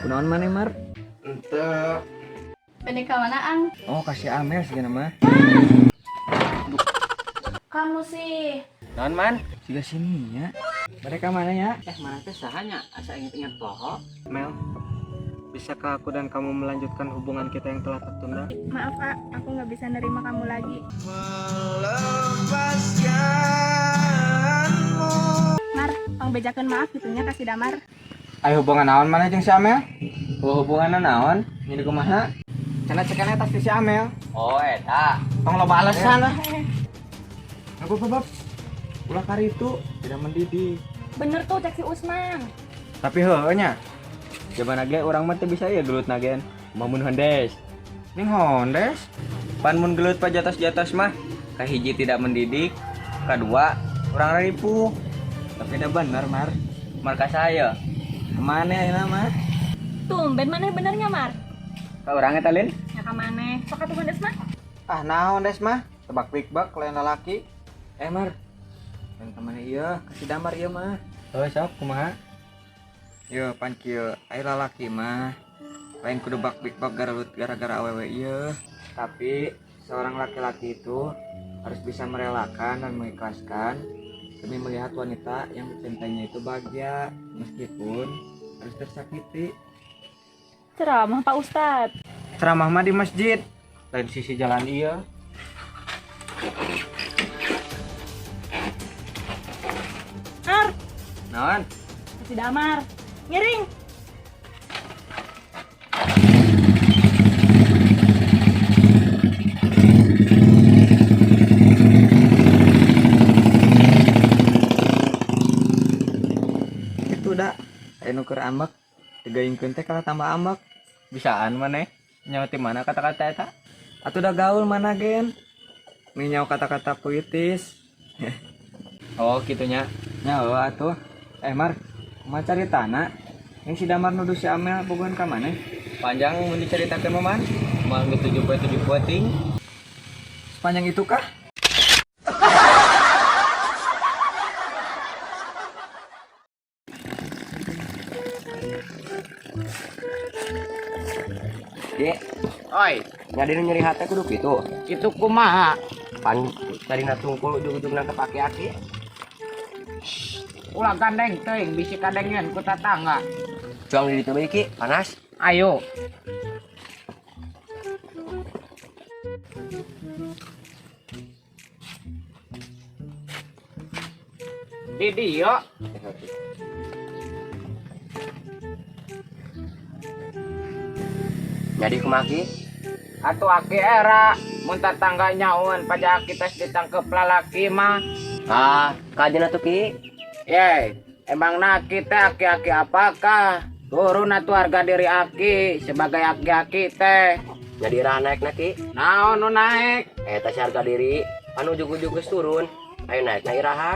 Kunaon maneh Mar? Ente. Pendek ka mana, Ang? Oh kasih Amel sih mah. Kamu sih. Naon man? Siga sini ya. Mereka mana ya? Mana teh sahanya asa inget-inget poho. Mel, bisakah aku dan kamu melanjutkan hubungan kita yang telah tertunda? Maaf Kak, aku nggak bisa nerima kamu lagi. Mar, pang bejakeun maaf gitunya kasih damar. Ayo hubungan naon mana jeung si Amel? Oh hubungan naon? Ini kumaha? Cenah cekan eta si Amel. Oh eta. Tong loba alasan lah. Bab. Ulah kari itu tidak mendidik. Bener tuh cek si Usman. Tapi heueuh nya. Jaman ge urang mah teu bisa ya gelut nagen. Mamun hondes. Ning hondes. Pan mun gelut pa jatos-jatos mah kahiji tidak mendidik, kedua urang ripuh. Tapi da bener Mar. Marka saya. Kemana ayeuna mah? Tumben mana benernya Mar? Ka urang eta Lin? Ya ka maneh. Sok atuh Des mah. Ah naon des mah? Tebak pikbak lain lalaki. Mar. Dan kemana iya? Kasih damar iya mah. Oh sok kumaha? Yo pan kieu aya lalaki mah lain kudu bak pikbak gara-gara awewe ieu. Tapi seorang laki-laki itu harus bisa merelakan dan mengikhlaskan demi melihat wanita yang dicintainya itu bahagia meskipun harus tersakiti. Ceramah Pak Ustad. Ceramah mah di masjid lain sisi jalan iya. Mar, Naon? kasih damar. Ngiring. Itu dah aya nuker ambek digaingkeun teh kalau tambah ambek bisaan maneh nyawa ti mana kata-kata eta atuh da gaul mana gen nyawa kata-kata puitis. Oh gitunya nyawa atuh Mar mah caritana yang si Damar nuduh si Amel bogohan ka maneh panjang mun dicaritakeun mah man mah geus 7 poe ting sepanjang itu kah? Ge. Oi, jadi nu nyeri hate kudu kitu. Kitu kumaha? Pan tadi natungkul ujug-ujugna teu pake aki. Ulah gandeng teuing bisi kadengeun ku tatangga. Cuang di ditu bae Ki, panas. Ayo. Di dieu. Jadi kumaki atuh aki era mun tatangga nyaun pajak kita ditangkep lalaki mah. Ah, kajen atuh Ki. Ye, emang na kita aki-aki apakah? Turun atuh harga diri aki sebagai aki-aki teh. Jadi ira naik Ki. Naon nu naik? Eta si harga diri anu ujug-ujug geus turun. Ayo naik na iraha.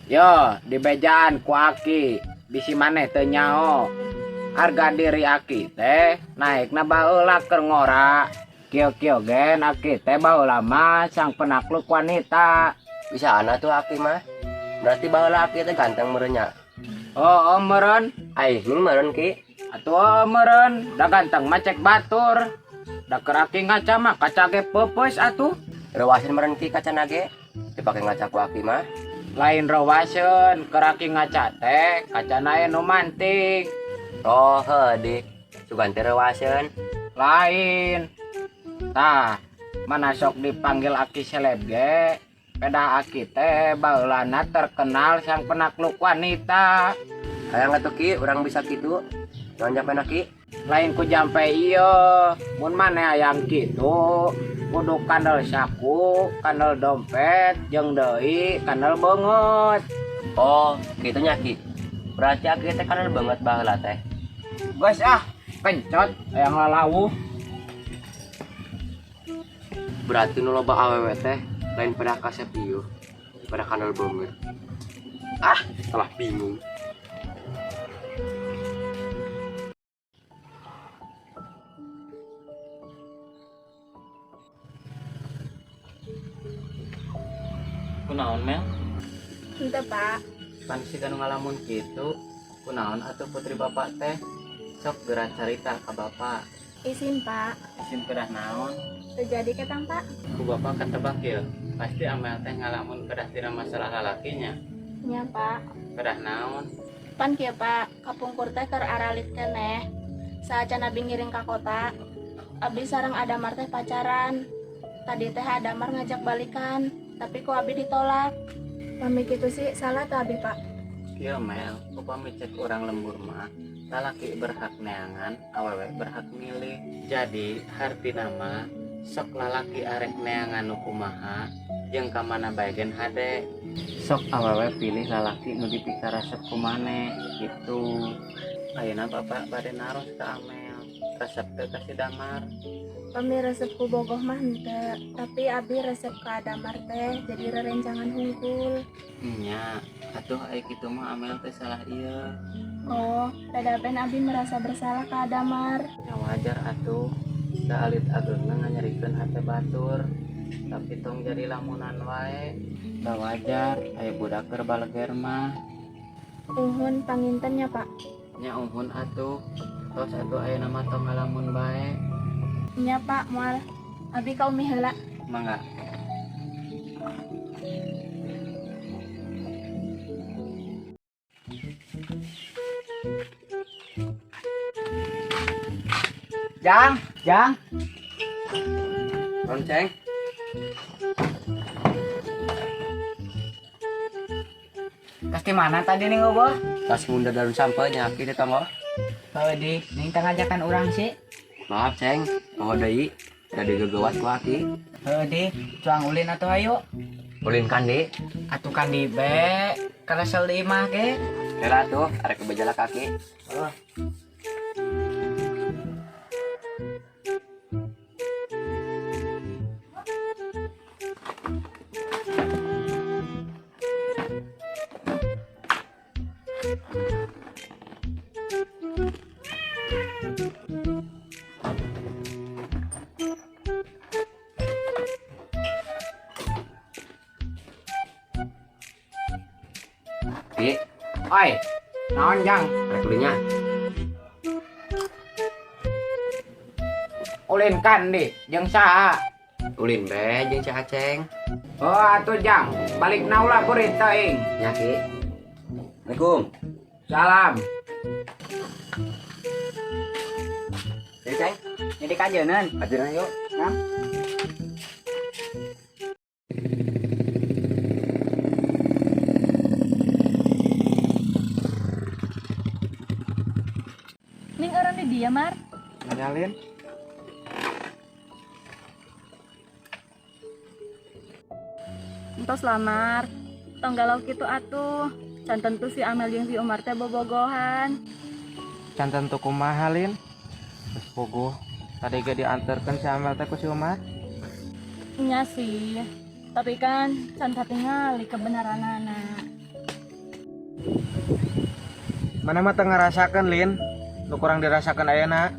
Yo, dibejaan ku aki. Bisi maneh teu nyao. Harga diri aki teh naik na baheula keur ngora. Kio-kio gen aki teh baheula mah sang penakluk wanita. Bisa ana tuh aki mah. Berarti baheula aki teh ganteng merenya. Oh, meureun. Ai, ning meureun Ki. Atuh meureun, da ganteng mah cek batur. Da keur aki ngaca mah kaca ge peupeus atuh. Rewaseun meureun Ki kacana ge. Dipake ngaca ku aki mah. Lain rewaseun, keur aki ngaca teh kacana nu manting. Oh, heuh, sugan teh rewaseun. Lain. Tah, mana sok dipanggil aki seleb ge. Peda aki teh baheulana terkenal sang penakluk wanita. Hayang atuh Ki, urang bisa kitu. Jangan jampe Ki. Lain ku jampe ieu. Mun maneh hayang kitu, kudu kandel saku, kandel dompet, jeung deui kandel beungeut. Oh, kitu nya Ki. Berarti aki teh kandel banget baheula teh. Geus kencot hayang lalawuh. Berarti nu loba awewe teh lain pada kasep ieu, pada kandel banget. Salah bingung. Kunaon Mel? Henteu Pak. Pan si kanu ngalamun kitu kunaon atuh putri bapak teh? Sok gerak cerita ke bapak. Isin pak, Isin kedah naon. terjadi ketang pak. Ku bapak ketebak ya. Pasti Amel teh ngalamun kedah tina masalah lalakinya. Nya pak, Kedah naon. pan kia pak, kapungkur teh keur aralit keneh. Saacan abi ngiring ka kota, abi sareng Adamar teh pacaran. Tadi teh Adamar ngajak balikan, tapi kok abi ditolak. Pamik itu sih salah tuh abi pak. Kieu Mel, upami cek orang lembur mah, lalaki berhak neangan, awewe berhak milih. Jadi harti nama sok lalaki arek neangan nu kumaha jeung ka mana baegeun hade. Sok awewe pilih lalaki nu dipikir resep kumane gitu. Ayeuna bapak bade naros ka Amel, resep teh kasih Damar. Pami resep ku bogoh mah henteu, tapi abi resep ke Adamar teh jadi rerencangan hungkul. Nya, atuh aya kitu mah Amel teh salah ieu. Oh, dadaben abi merasa bersalah ke Adamar. Ya wajar atuh. Da alit ageuna nganyarikeun hate batur. Tapi tong jadi lamunan wae. Da wajar aya budak keur baleger mah. Uhun pangintennya pak. Nya umhun atuh. Tos atuh aya nama tong ngalamun bae. Nya pak, moal. Abi kau heula. Mangga. Jang. Lonceng. Kas mana tadi nih ngobrol? Pas munda daun sampahnya kita tonggo. Di, ning tengah ajakan orang sih. Maaf ceng, mau deui jadi gegewat ku aki. Di, cuang ulin atuh ayo. Ulin kandi, Atuh kan di be, kalau sel di imah ke. kira tuh arek kebejala kaki. Oh. Ki, Oi, naon jang? arek ulinnya. Ulin kan di, jeung saha? Ulin be jeung si Aceng. Oh atuh jang, balik naula kurit teuing. Nya Ki. Assalamualaikum. Salam. Ya Ceng, Jadi kanjeuneun. ajeuna yuk. Nah. Ning orang di dia, Mar. Nyalin. Entos lamar. Tong galau kitu atuh. Can tentu si Amel jeung si Umar teh bobogohan. Can tentu kumaha Lin? Geus bogoh. Tadi ge dianterkeun si Amel teh ku si Umar. Nya sih. Tapi kan can katingali kebenaranana. Mana mah teu ngarasakeun Lin? Nu kurang dirasakeun ayeuna.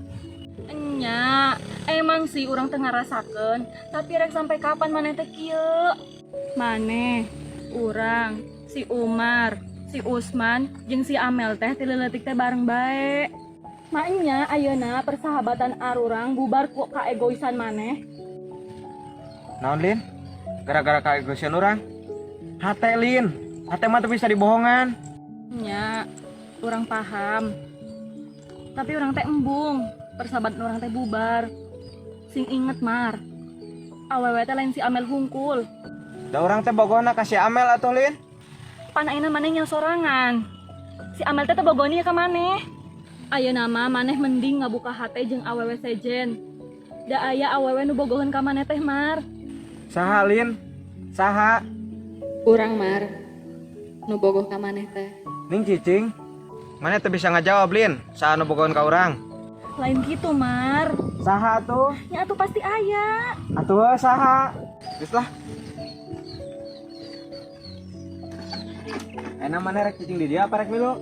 Nya, emang sih urang teu ngarasakeun, tapi rek sampai kapan maneh teh kieu? Maneh, urang, si Umar, si Usman, jeung si Amel teh ti leuletik teh bareng bae. Maknya ayeuna persahabatan arurang bubar ku kaegoisan maneh. Naon Lin? Gara-gara kaegoisan urang? Hate Lin, hate mah teu bisa dibohongan. Nya, urang paham. Tapi urang teh embung, persahabatan urang teh bubar. Sing inget Mar, awewe teh lain si Amel hungkul. Da urang teh bogohna ka si Amel atuh Lin. Pan ayeuna maneh nya sorangan. Si Amel teh bogoni ka maneh. Ayeuna mah maneh mending ngabuka hate jeung awewe sejen. Da aya awewe nu bogoheun ka maneh teh Mar. Saha Lin? Saha? Urang Mar, nu bogoh ka maneh teh. Ning cicing. Mana teu bisa ngajawab Lin? Saha nu bogohon ka urang? Lain gitu Mar. Saha atuh? Nya atuh pasti aya. Atuh saha? Geus lah. Enak mana rek cicing di dia apa rek milu?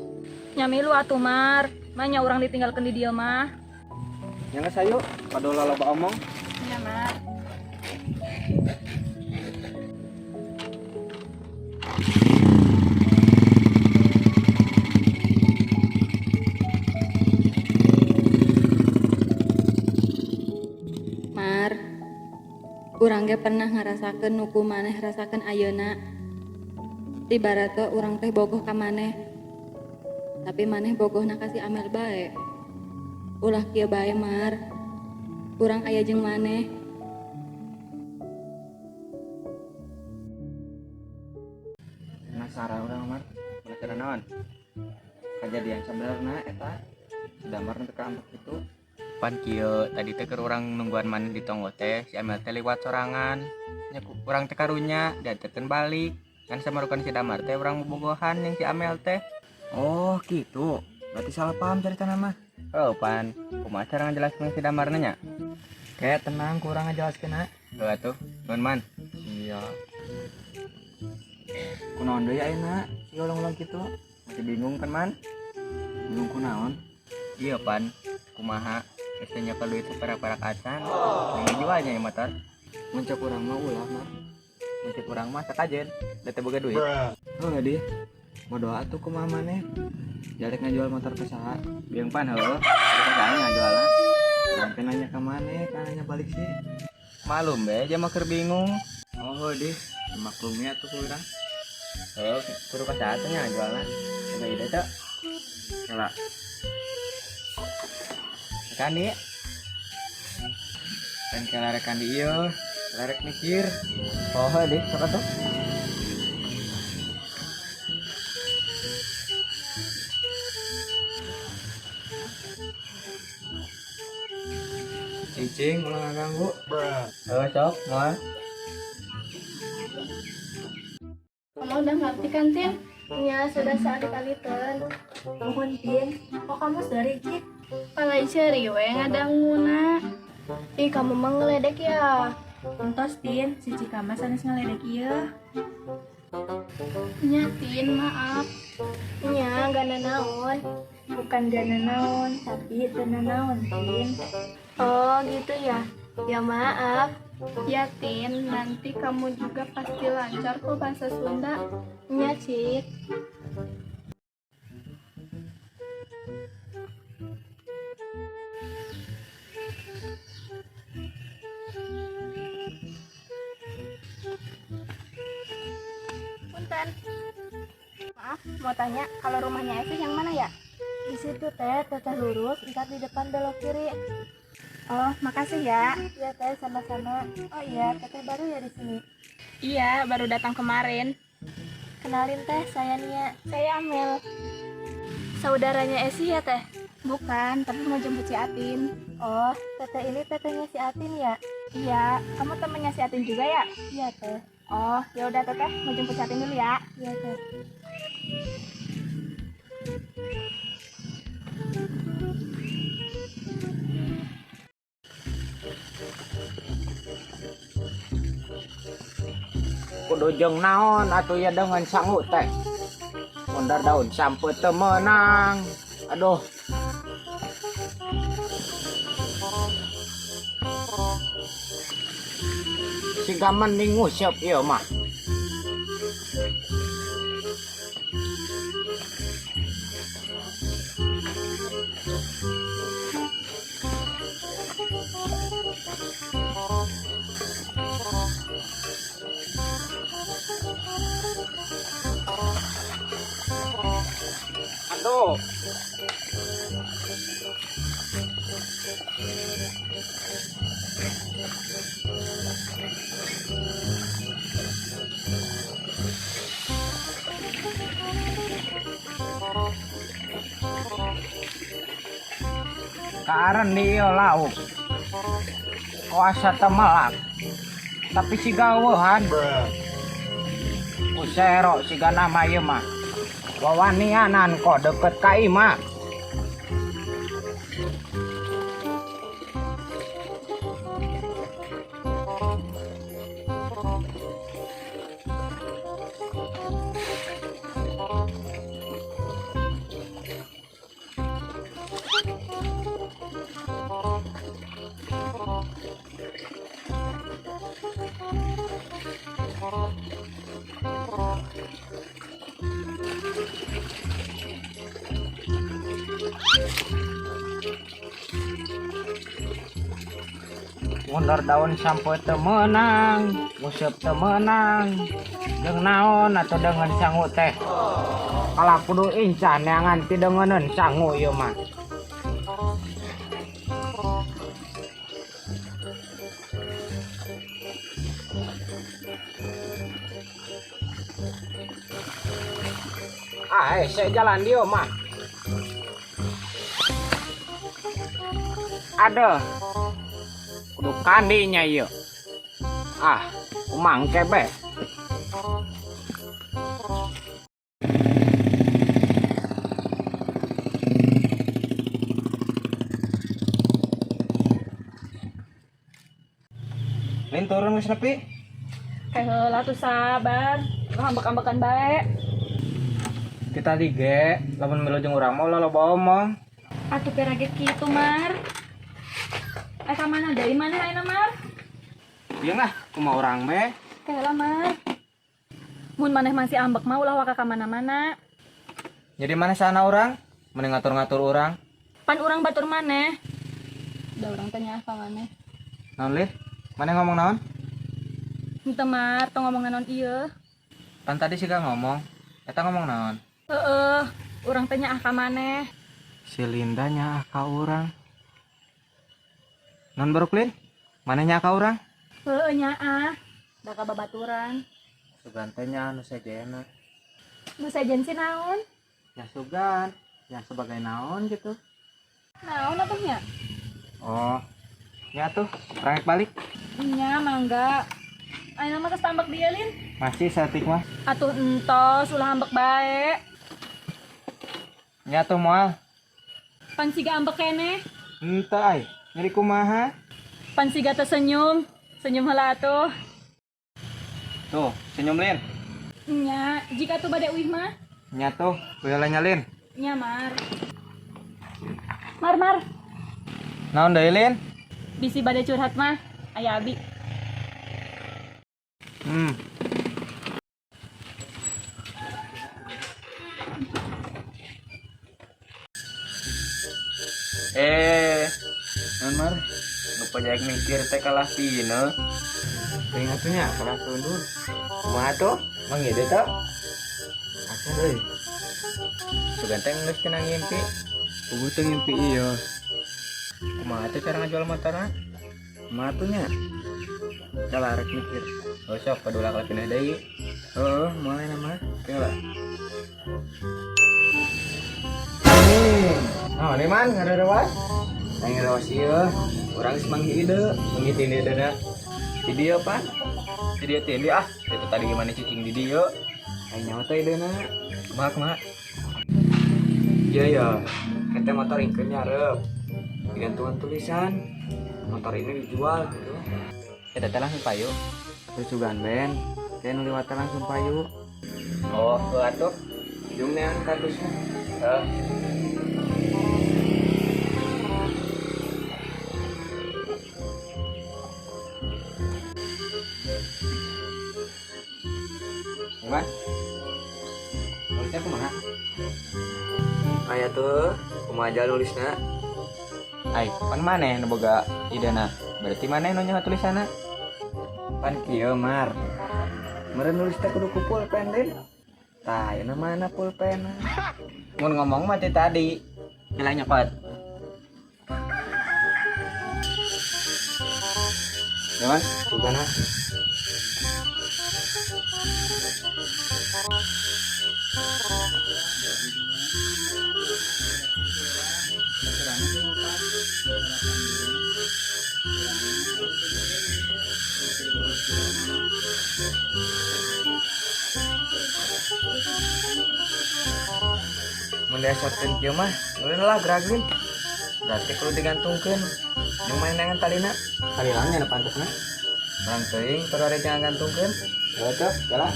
Nya milu atuh Mar. Manya urang ditinggalkeun di dieu mah. Yang geus ayo, padola loba omong. Nya Mar. Urang ge pernah ngarasakeun nuku maneh rasakeun ayeuna. Ibaratna urang teh bogoh ka maneh. Tapi maneh bogohna kasih amel bae. Ulah kieu bae Mar. Urang aya jeung maneh. Penasaran urang Mar. Penasaran naon? Kejadian sebenarnya eta Damar teh keambek itu. Pan kieu tadi teh keur urang nungguan maneh di tonggo teh si Amel teh liwat sorangan. Nya urang teh karunya dianterkeun balik. Kan samarukan si Damar teh urang bobogohan yang si Amel teh. Oh, gitu. Berarti salah paham ceritana mah. Oh, pan. Kumaha cara ngajelaskeun si Damar nya? Kayak tenang kurang ngajelaskeun na. Heuh atuh, nuhun man. Iya. Kunaon deui ayeuna? Si ulang-ulang kitu. Masih bingung kan man? Bingung kunaon? Iya pan. Kumaha? Biasanya kalau itu para kacan. Yang jualnya ya motor. Muncak urang mah ulah mah. Muncak urang mah sakajen. Da teu boga duit. Oh enggak dia. Mau doa tuh kumaha maneh. Jalek ngajual motor ke saha? Biang pan heuh. Terus saha ngajualna? Sampai nanya ke maneh, nanya balik sih. Malum be, aja mah keur bingung. Oh deh, maklumnya tuh kurang. Oh, kudu ka saha teh ngajualna? Ada ide teh? Kala. Kan dia? Kan kala rekan di ieu, larek mikir. Oh deh, sok atuh. Cicing ulah ngaganggu. Sok, moal. Kamu udah ngerti kan, Tin? Ya, sudah saat dikaliteun. Mohon, Tin. Kok kamu sedikit? Palai ceri we ngadanguna. Ih, kamu mah ngeledek ya. Entos Tin, si Cika mah sanes ngaledek ieu. Nya, Tin, maaf. Nya, gak nanaon. Bukan gana naon, tapi teu nanaon Tin. Oh, gitu ya. Ya maaf. Ya, Tin, nanti kamu juga pasti lancar kok bahasa Sunda. Nya, Cik. Punten. Maaf, mau tanya, kalau rumahnya Esi yang mana ya? Di situ teh, teteh lurus, ntar di depan belok kiri. Oh, makasih ya. Iya teh, sama-sama. Oh iya, teteh baru ya di sini. Iya, baru datang kemarin. Kenalin teh, saya Nia. Saya Amel. Saudaranya Esi ya, Teh? Bukan, tapi mau jemput si Atin. Oh, teteh ini tetehnya si Atin ya? Iya, kamu temennya si Atin juga ya? Iya teh. Oh, ya udah Teteh, mau jemput si Atin dulu ya. Iya teh. Kudu jeung naon atuh ya dengan sangu teh. Mundar daun sampeu teu meunang. Aduh. Siga mending nguseup ieu mah. Aduh. Karen di ieu lauk. Kuasa temelak. Tapi si gaweuhan. Kusero siga nama ieu mah. Wawanianan kok deket ka imah. mundur daun sampai temenang, musep temenang, jeung naon atau dengan sangu teh. Kalau kudu incan yang nganti dengenan sangu ieu mah. Saya jalan dia mah. Ada kudu kandinya ieu. Umang kebe. Lin turun geus nepi. Heula tuh sabar, hambek-hambekan bae. Kita dige, lamun milu jeung urang mah loba omong. Atuh perage kitu, Mar. Eta mana dari mana ayeuna, Mar? Ieu lah, kumaha urang be. Heula, Mar. Mun maneh masih ambek mah ulah waka ka mana-mana. Jadi mana sana urang? Mending ngatur-ngatur urang. Pan urang batur maneh. Da urang tanya apa maneh? Naon Lin? Mana ngomong naon? Henteu, Mar, tong ngomong naon ieu. Pan tadi sih gak ngomong. Eta ngomong naon? Urang tanya ah ka maneh. Si Linda nya ka urang. Non Brooklyn? Mana nya ka urang? Heueuh nyaah. Da ka babaturan. Sugantenya anu sajena. Nu sajen si naon? Ya sugan, ya sebagai naon gitu. Naon atuh nya? Oh. Ya tuh, rangek balik. Nya mangga. Ayeuna mah geus tambak dia, Lin. Masih satik mah. Atuh entos ulah ambek bae. Ya tuh moal. Pan siga ambek keneh. Henteu ai, nyeri kumaha? Pan siga teh senyum. Senyum heula atuh. Tuh, senyum Lin. Nya, jika tuh bade uih mah. Nya tuh, heula Lin. Nya, Mar. Mar. Naon deui Lin? Bisi bade curhat mah. Aya abi. Non Mar, lupa jaek mikir teh kalah tina. Teuing atunya kalah tundur. Kumaha tuh? Mang ieu teh? Asa deui. Suganteng geus cenah ngimpi. Puguh teh ngimpi ieu. Kumaha teh cara ngajual motorna? Kumaha tuh nya? Kalah rek mikir. Oh sok padula kala pindah deui. Heuh, mulai nama. Kela. Oh, ini man, ngadarewas. Aing ngadarewas ieu. Urang geus manggi ide, manggi tindi dana. Di dieu pan? Di dieu tindi itu tadi gimana cicing di dieu. Aing nyawa teh ideuna. Kumaha? Iya ya. Eta motor ingkeun nyarep. Digantungan tulisan. Motor ini dijual gitu. Eta teh langsung payu. Terus sugan ben. Teh nu liwat langsung payu. Oh, atuh. Jeung neang kardusna. Gimana? Nulisnya kumaha? Aya tuh, kumaha aja nulisna. Ai, pan maneh nu boga idena? Berarti maneh nu nyaho tulisanna? Pan kieu, Mar. Meureun nulis teh kudu ku pulpen, Den. Tah, ayeuna mana pulpen? Mun ngomong mah tadi. Gila nyokot. Ya, Mas, sugana. Mendasarkan kieu mah, ulin lah gerakin. Berarti kudu digantungkeun. Jeung mainangan talina. Talilangnya na pantesna. Urang teuing torare jangan gantungkeun. Ya teh, jalan.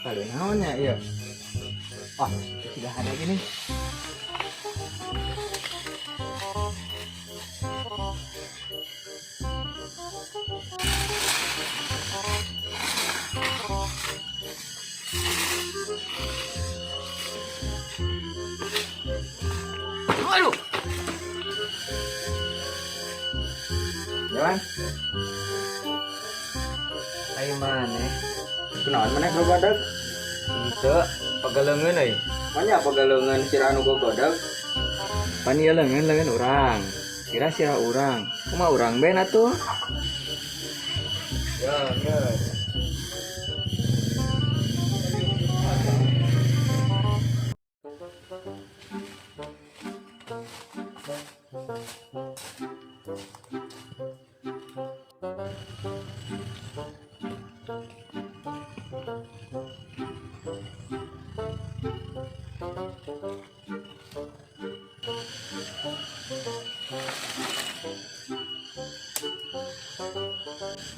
Tali naonnya ieu? Oh, sudah ada gini. Aduh. Ayo mana? Kenaon mana gogodeg? Itu pagalengan euy. Mana pagalengan sira anu gogodeg? Pan ieu leungeun urang. Kira sira urang. Kumaha urang ben atuh? Ya.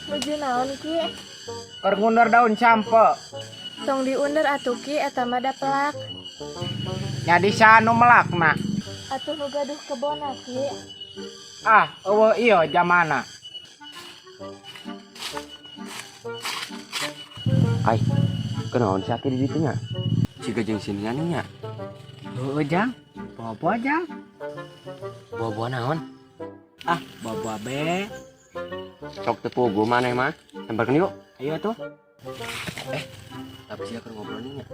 Nuju naon ki? Keur ngundur daun sampo. Tong diundur atuh ki eta mah da pelak. Jadi sanu melakna. Atuh nu gaduh kebona ki. Ah, eueuh ieu jamana. Ai, kenaon sakit di ditu nya? Siga jeung sinian nya. Heueuh Jang. Bobo Jang. Buah-buah naon? Ah, bobo be. Sok teu pugu maneh mah. Samparkeun yuk. Ayo tuh. Tapi sia keur ngobrol nya.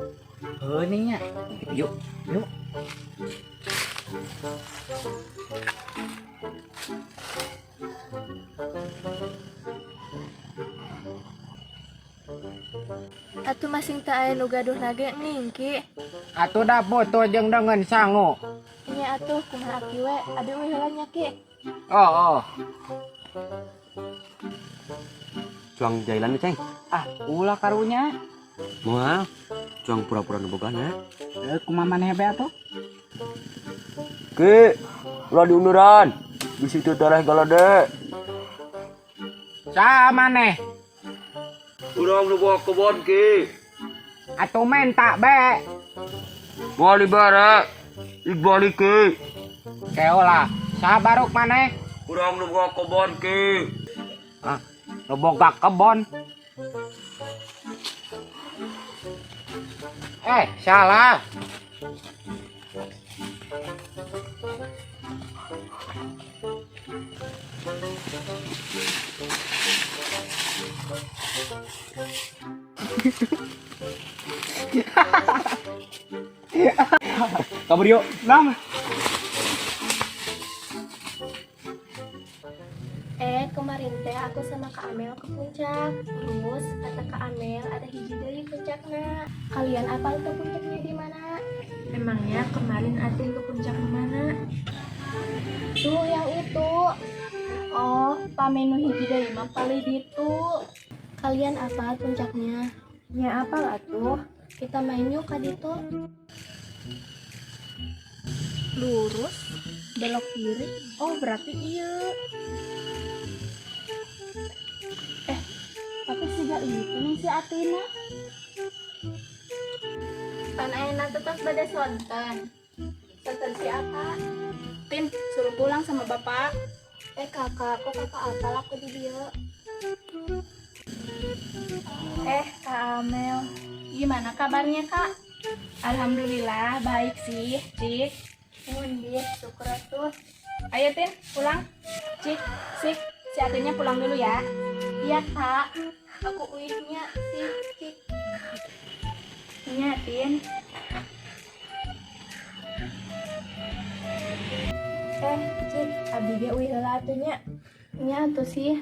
Heueuh nih nya. Yuk. Atuh masing teu aya nu gaduh nage ning ki. Atuh da foto jeung dengan sangu. Nya atuh kumaha aki we? Adi we heula nya ki. Oh. Cuang jailan Ceng. Ah, ulah karunya. Moal. Cuang pura-pura nu bogana. Kumaha maneh be atuh? Ki, ulah diunduran. Bisi teu darah galade. Sa maneh? Urang nu bawa kebon ki. Atuh menta be. Moal ibara. Iqbal ki. Keola. Sa baruk maneh? Urang nu bawa kebon ki. Ah, nu boga kebon. Salah. Kabar yuk. Lam. Kemarin teh aku sama Kak Amel ke puncak. Terus kata Kak Amel ada hiji deui puncakna. Kalian apal tuh puncaknya di mana? Emangnya kemarin atin ke puncak mana? Tuh yang itu. Oh, pamenu hiji deui mah pali ditu. Kalian apal puncaknya? Nya apal atuh? Kita main yuk ka ditu. Lurus, belok kiri. Oh, berarti iya. Tapi sejak itu nih si Atina. Pan ayeuna tetap pada sonten. Sonten siapa? Tin, suruh pulang sama bapak. Kakak, kok kakak apal aku di dia? Kak Amel. Gimana kabarnya kak? Alhamdulillah baik sih, Cik. Mundir, syukur atuh. Ayo Tin, pulang. Cik, sik, si Atinnya pulang dulu ya. Iya kak, aku uihnya si Cik. Nya Tin. Cik, abdi ge uih heula atuh nya. Nya tuh sih.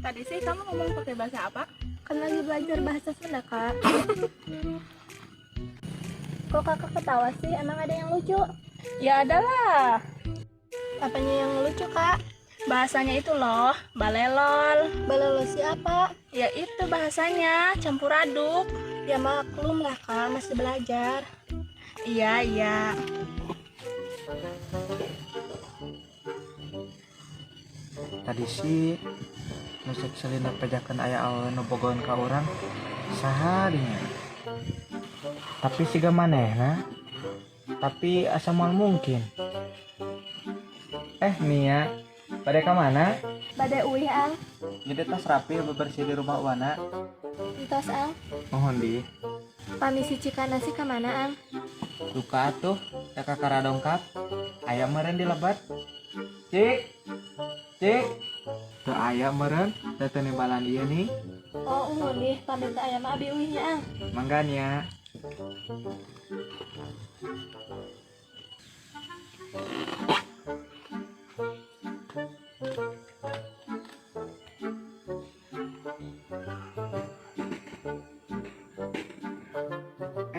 Tadi sih kamu ngomong pakai bahasa apa? Kan lagi belajar bahasa Sunda, Kak. Kok kakak ketawa sih? Emang ada yang lucu? Ya adalah. Apanya yang lucu kak? Bahasanya itu loh, balelol. Balelo siapa? Ya itu bahasanya, campur aduk. Ya maklum lah kak, masih belajar. Iya. Tadi sih nusuk selina pejakan aya awewe nu bogohan ka urang saha dinya. Tapi siga manehna. Tapi asa moal mungkin. Nia, pada ka mana? Bade uih ang. Jadi tas rapi bebersih di rumah Wana. Entos Ang. Mohon di. Pamisi Cikana sih kemana Ang? Luka atuh, teka kara dongkap. Ayam meren dilebat. Cik. Cik. Tuh ayam meren, datang nimbalan dia nih. Oh uhun nih, pamit ayam abi uihnya Ang. Mangganya.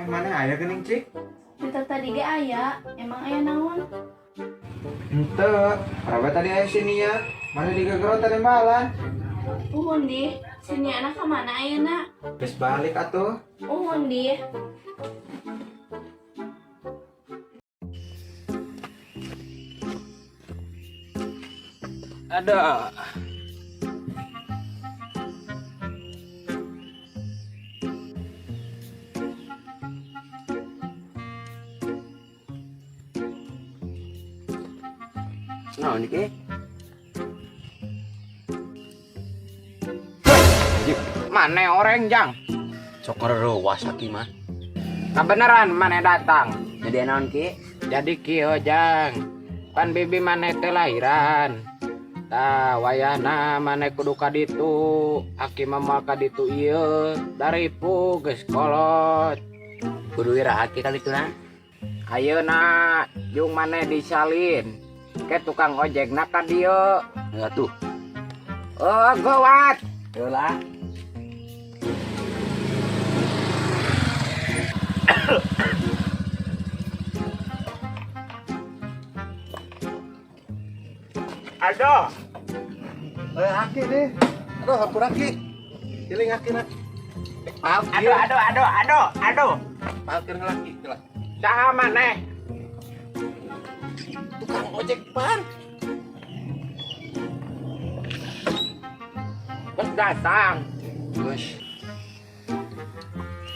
Mana ayah gening cik? Kita tadi ge aya, emang aya naon? Ente, berapa tadi ayah sini ya? Mana digegero tadi malam? Uhun di, sini anak kemana ayeuna? Terus balik atuh. Uhun di. Ada. Naon iki? Mana orang jang? Cokor Wasaki mah. Kebenaran mana datang? Jadi naon ki? Jadi kieu jang. Pan bibi mana teh lahiran. Tah wayahna mana kudu ka ditu. Aki mama ka ditu ieu. Daripu geus kolot. Kudu irahat ki kali tuna. Ayeuna jung mana disalin. Ke tukang ojek na ka dieu. Enggak tuh. Oh gawat. Heula. Aduh. Aki deh. Aduh, hapur aki. Ciling aki na. Aduh. Parkir laki. Saha maneh? Tukang ojek pan. Geus datang. Bos.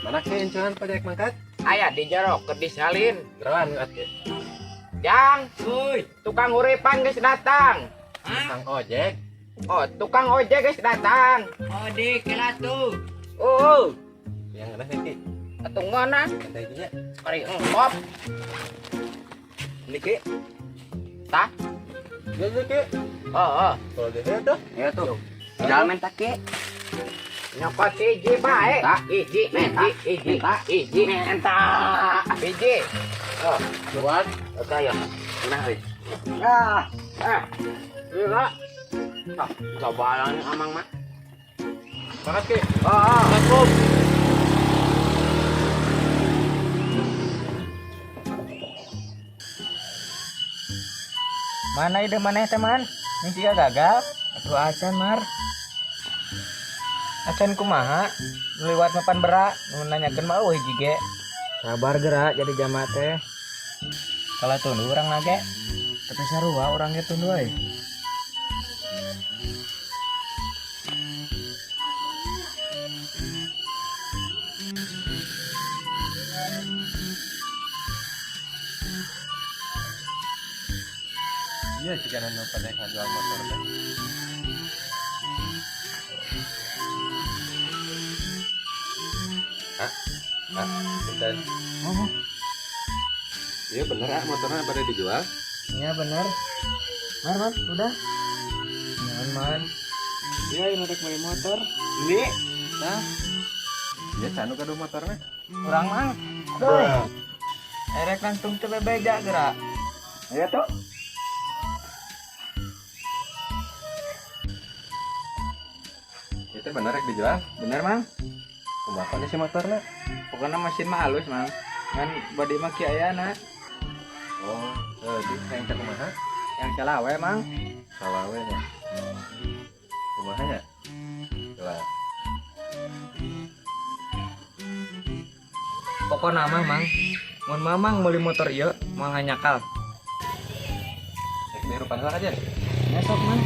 Mana ke encangan pajak mangkat? Aya di jero keur disalin. Gerawan aki. Jang, tukang uripan geus datang. Tukang ojek. Oh, tukang ojek geus datang. Oh di, kelatu. Yang ada ki. Atuh ngona, Ada itunya. kari engkop. Niki. Tah? Jadi ki. Oh. Kalau dia tuh. Ya tuh. Jalan tak ki. Nyokot hiji bae. Hiji. Oh, Buat. Oke ya. Nah, gila. Tah, sabaran amang mah. banget ki. Oh. Mana ide mana teman? Misi gagal. Atuh acan mar. Acan kumaha? Liwat mapan berak, nu nanyakeun mah eueuh hiji ge. Sabar gerak jadi jamaah teh. Kalau tundu urang nage. Tapi sarua urang ge tundu euy. Iya, jika nanya pada jual motor teh. Betul. Oh, Iya bener ah motornya pada dijual. iya bener. Man, udah. Jangan man. Iya ini rek main motor. Ini. Nah, Iya sanu kado motornya. urang mang. Aduh. Erek langsung coba beja gerak. Iya tuh. Itu bener rek dijual. Bener mang. Kumaha nih si motornya? Pokoknya mesin mah halus mang. Kan body mah kieu ayana. Oh, di yang cak kumaha? Yang celawe mang. Salawe ya. Kumaha ya? Coba. Pokoknya mah mang. Mun mamang beli motor ieu mau nganyakal. Rek niru panggil aja. Nyesok mang.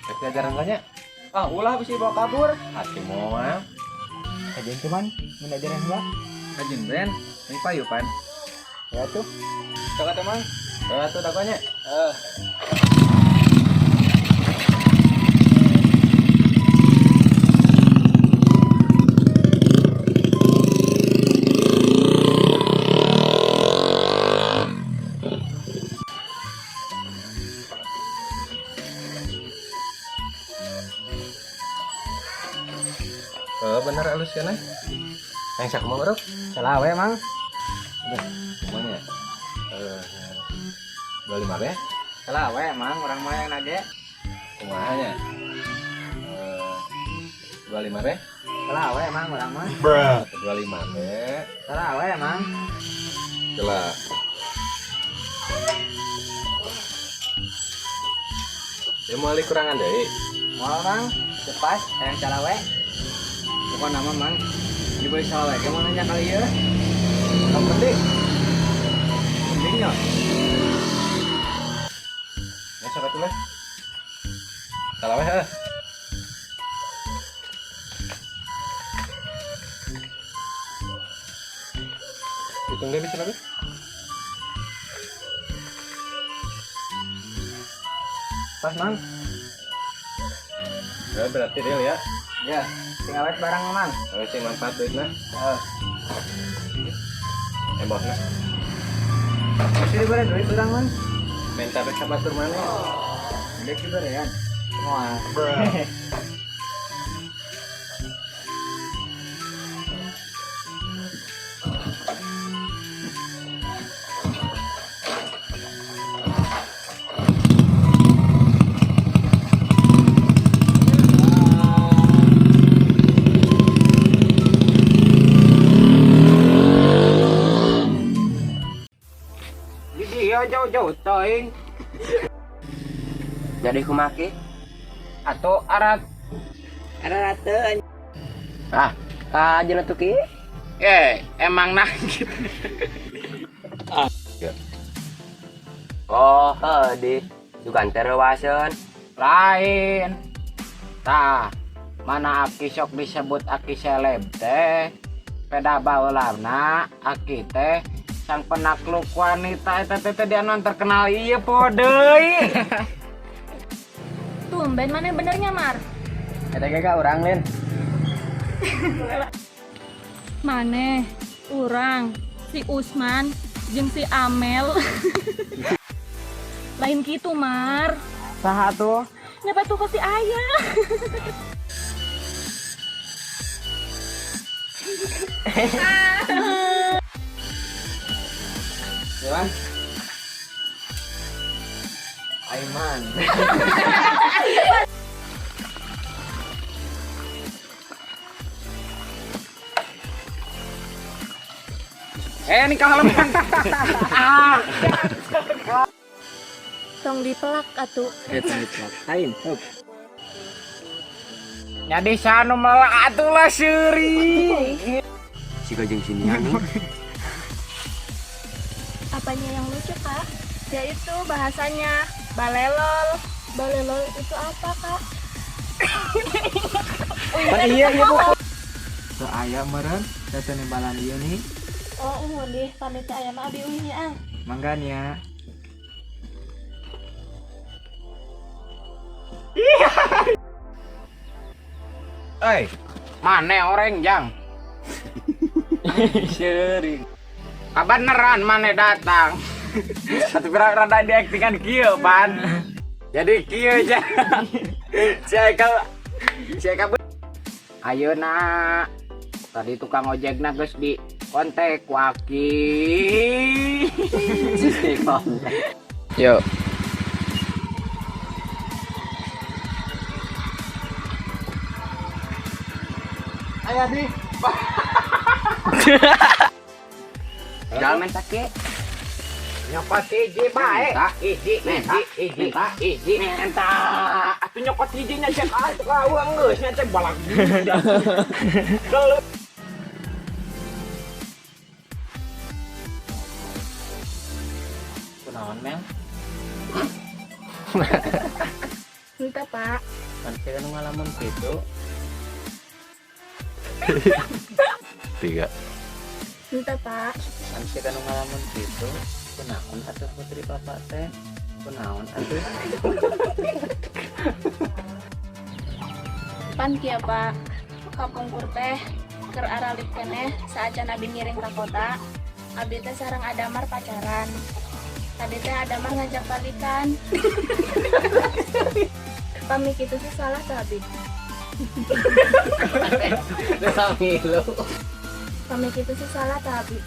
Rek diajaran tanya. Ah, ulah bisa bawa kabur. Hati mau mah. Kajian cuman mengajarin gua. Kajin Ben, ini payupan. Ya tuh. Coba teman. Ya tuh dakwanya. Bener halus kan? Yang sak mau bro? Salah we mang. Semuanya. 25 ya? Salah we mang orang mah yang nage. Kumahanya. 25 ya? Salah we mang orang mah. 25 ya. Salah we mang. Jelas. Ya mau alih kurangan deh. Mau mang. Cepat yang salah we. Bukan nama mang. Di boy salah we. Kamu nanya kali ya. Yang penting. Pentingnya. Ya siapa tuh lah? Salah weh. Hitung deh bisa lagi. Pas mang. Ya berarti deal ya. Ya. Tinggal wes barang mang. Kalau sih manfaat duit nah. Embah nah. Jadi boleh duit orang mang. Minta bek sama tur mana? Dek juga ya. Semua. Jadi ya jauh-jauh toing. Jadi kumaki. Atau arat. Ah, kajian atuh ki. Emang nah gitu. Oh, di sugan terewasan. Lain. Tah, mana aki sok disebut aki seleb teh. Peda baulana aki teh sang penakluk wanita eta teh dia non terkenal ieu po deui. Tumben mana benernya Mar? Ada gak orang Lin? Maneh, urang, si Usman, jeung si Amel. Lain gitu Mar. Saha tuh? Nyapa tuh ke si Ayah. Jalan. Aiman. Ini kahaleman. Tong dipelak atuh. Eta dipelakain. Hup. Jadi sanu malah atulah seuri. Si kajeng sinian nih. Apanya yang lucu, Kak? Ya itu bahasanya balelol. Balelol itu apa, Kak? Kan iya Bu. Teu aya meureun teu nimbalan ieu nih. Oh, deh, pamit ka aya mah abi uhinya ah. Mangganya. Mana orang jang? Sering. Kabaneran mana datang? Satu pira rada diaktingkan kieu pan. Jadi kieu aja. Saya ayeuna tadi tukang ojekna geus di kontek waki. Yuk. Aya di. Jangan main sakit. Nyokot hiji bae. Hiji. Enta. Atuh nyokot hijinya cek awang geus nya cek balak. Gelut. Kunaon Mel? Minta Pak. Kan saya kan ngalamun gitu. 3. Entah Pak. Kan saya kan ngalamun gitu. Kunaon atuh putri bapak teh? Kunaon atuh? Pan kia Pak. Kapungkur teh keur aralit keneh saacan abi ngiring ka kota. Abi teh sareng Adamar pacaran. Tadi teh Adamar ngajak balikan. Pamik itu sih salah tuh abi. Samilu. Pamik itu sih salah tuh abi.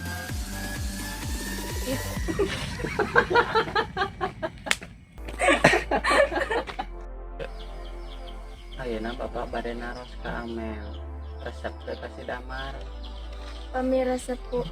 Ayeuna bapak bade naros ka Amel. Resep teh kasih Damar. Pami resepku